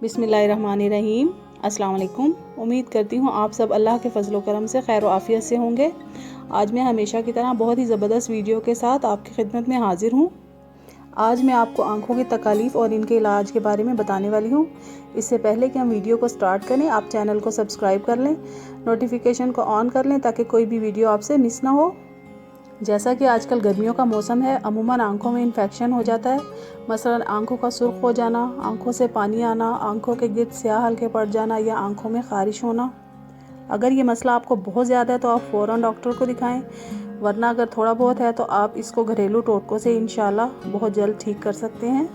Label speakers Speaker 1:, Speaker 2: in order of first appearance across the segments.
Speaker 1: बिस्मिल्लाहिर्रहमानिर्रहीम। अस्सलाम वालेकुम। उम्मीद करती हूँ आप सब अल्लाह के फजलो करम से खैर आफ़ियत से होंगे। आज मैं हमेशा की तरह बहुत ही ज़बरदस्त वीडियो के साथ आपकी खिदमत में हाजिर हूँ। आज मैं आपको आँखों की तकालीफ और इनके इलाज के बारे में बताने वाली हूँ। इससे पहले कि हम वीडियो को स्टार्ट करें, आप चैनल को सब्सक्राइब कर लें, नोटिफिकेशन को ऑन कर लें ताकि कोई भी वीडियो आपसे मिस ना हो। जैसा कि आजकल गर्मियों का मौसम है, अमूमन आंखों में इन्फेक्शन हो जाता है। मसलन आंखों का सुर्ख हो जाना, आंखों से पानी आना, आंखों के गिर्द स्याह हल्के पड़ जाना या आंखों में ख़ारिश होना। अगर ये मसला आपको बहुत ज़्यादा है तो आप फ़ौरन डॉक्टर को दिखाएं, वरना अगर थोड़ा बहुत है तो आप इसको घरेलू टोटकों से इंशाल्लाह बहुत जल्द ठीक कर सकते हैं।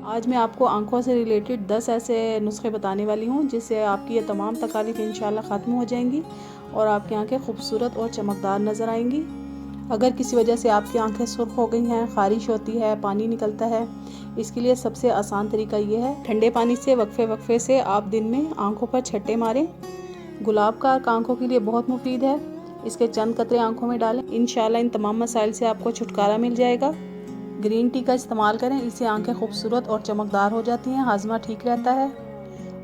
Speaker 1: आज मैं आपको आंखों से रिलेटेड 10 ऐसे नुस्खे बताने वाली हूँ जिससे आपकी ये तमाम तकालीफ इंशाल्लाह ख़त्म हो जाएंगी और आपकी आंखें खूबसूरत और चमकदार नज़र आएंगी। अगर किसी वजह से आपकी आंखें सुर्ख हो गई हैं, ख़ारिश होती है, पानी निकलता है, इसके लिए सबसे आसान तरीका ये है, ठंडे पानी से वक्फे से आप दिन में आंखों पर छट्टे मारें। गुलाब का अर्क आंखों के लिए बहुत मुफीद है, इसके चंद कतरे आंखों में डालें, इंशाल्लाह इन तमाम मसाइल से आपको छुटकारा मिल जाएगा। ग्रीन टी का इस्तेमाल करें, इससे आंखें खूबसूरत और चमकदार हो जाती हैं, हाजमा ठीक रहता है।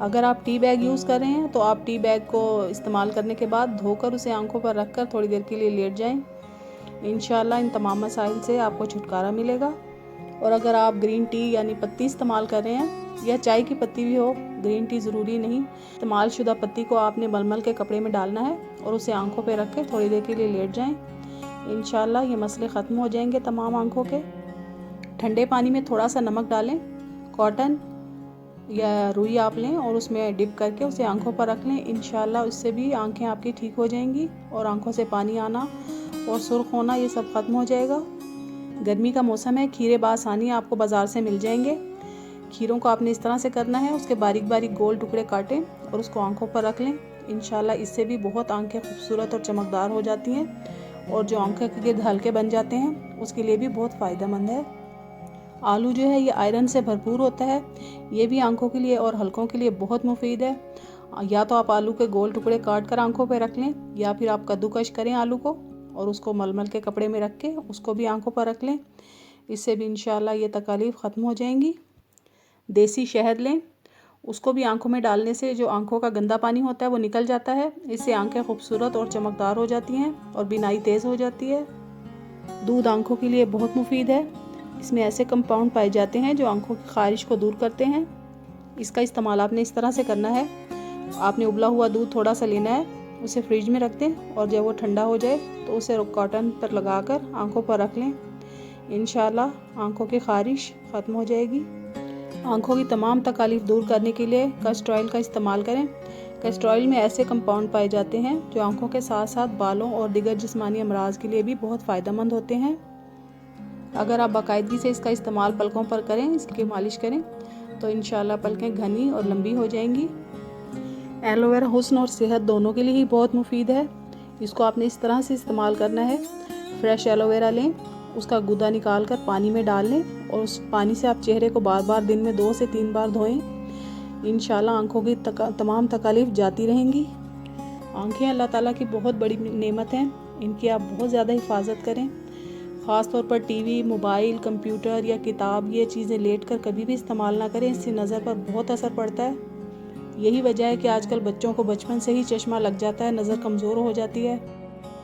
Speaker 1: अगर आप टी बैग यूज़ कर रहे हैं तो आप टी बैग को इस्तेमाल करने के बाद धोकर उसे आंखों पर रख कर थोड़ी देर के लिए लेट जाएं। इंशाल्लाह इन तमाम मसाइल से आपको छुटकारा मिलेगा। और अगर आप ग्रीन टी यानी पत्ती इस्तेमाल कर रहे हैं या चाय की पत्ती भी हो, ग्रीन टी ज़रूरी नहीं, इस्तेमाल शुदा पत्ती को आपने मलमल के कपड़े में डालना है और उसे आंखों पे रख के थोड़ी देर के लिए लेट जाएं। इंशाल्लाह ये मसले ख़त्म हो जाएंगे तमाम आंखों के। ठंडे पानी में थोड़ा सा नमक डालें, कॉटन या रुई आप लें और उसमें डिप करके उसे आंखों पर रख लें। इंशाल्लाह उससे भी आंखें आपकी ठीक हो जाएंगी और आंखों से पानी आना और सुर्ख होना ये सब ख़त्म हो जाएगा। गर्मी का मौसम है, खीरे बासानी आपको बाज़ार से मिल जाएंगे। खीरों को आपने इस तरह से करना है, उसके बारीक बारीक गोल टुकड़े काटें और उसको आंखों पर रख लें। इंशाल्लाह इससे भी बहुत आंखें खूबसूरत और चमकदार हो जाती हैं और जो आंखें के गिर्द हल्के बन जाते हैं उसके लिए भी बहुत फ़ायदेमंद है। आलू जो है ये आयरन से भरपूर होता है, ये भी आंखों के लिए और हलकों के लिए बहुत मुफीद है। या तो आप आलू के गोल टुकड़े काट कर आंखों पर रख लें या फिर आप कद्दूकश करें आलू को और उसको मलमल के कपड़े में रख के उसको भी आंखों पर रख लें। इससे भी इंशाल्लाह ये तकालीफ ख़त्म हो जाएंगी। देसी शहद लें, उसको भी आंखों में डालने से जो आंखों का गंदा पानी होता है वो निकल जाता है। इससे आंखें खूबसूरत और चमकदार हो जाती हैं और बीनाई तेज़ हो जाती है। दूध आंखों के लिए बहुत मुफीद है, इसमें ऐसे कंपाउंड पाए जाते हैं जो आंखों की ख़ारिश को दूर करते हैं। इसका इस्तेमाल आपने इस तरह से करना है, आपने उबला हुआ दूध थोड़ा सा लेना है, उसे फ्रिज में रख दें और जब वो ठंडा हो जाए तो उसे कॉटन पर लगाकर आंखों पर रख लें। इंशाल्लाह आंखों की ख़ारिश ख़त्म हो जाएगी। आंखों की तमाम तकालीफ दूर करने के लिए कैस्टर ऑयल का इस्तेमाल करें। कैस्टर ऑयल में ऐसे कंपाउंड पाए जाते हैं जो आंखों के साथ साथ बालों और दिगर जिस्मानी अमराज के लिए भी बहुत फ़ायदेमंद होते हैं। अगर आप बाकायदगी से इसका इस्तेमाल पलकों पर करें, इसकी मालिश करें तो इंशाल्लाह पलकें घनी और लंबी हो जाएंगी। एलोवेरा हुस्न और सेहत दोनों के लिए ही बहुत मुफीद है, इसको आपने इस तरह से इस्तेमाल करना है। फ्रेश एलोवेरा लें, उसका गूदा निकाल कर पानी में डाल लें और उस पानी से आप चेहरे को बार बार दिन में 2 से 3 बार धोएं। इंशाल्लाह आंखों की तमाम तकालीफ जाती रहेंगी। आंखें अल्लाह ताला की बहुत बड़ी नेमत हैं, इनकी आप बहुत ज़्यादा हिफाजत करें। ख़ास तौर पर टीवी, मोबाइल, कंप्यूटर या किताब ये चीज़ें लेट कर कभी भी इस्तेमाल ना करें, इससे नज़र पर बहुत असर पड़ता है। यही वजह है कि आजकल बच्चों को बचपन से ही चश्मा लग जाता है, नज़र कमज़ोर हो जाती है।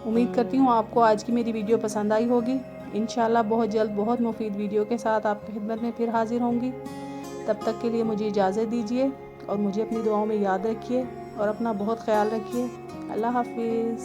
Speaker 1: उम्मीद करती हूँ आपको आज की मेरी वीडियो पसंद आई होगी। इंशाल्लाह बहुत जल्द बहुत मुफीद वीडियो के साथ आपकी खिदमत में फिर हाजिर होंगी। तब तक के लिए मुझे इजाज़त दीजिए और मुझे अपनी दुआओं में याद रखिए और अपना बहुत ख्याल रखिए। अल्लाह हाफिज़।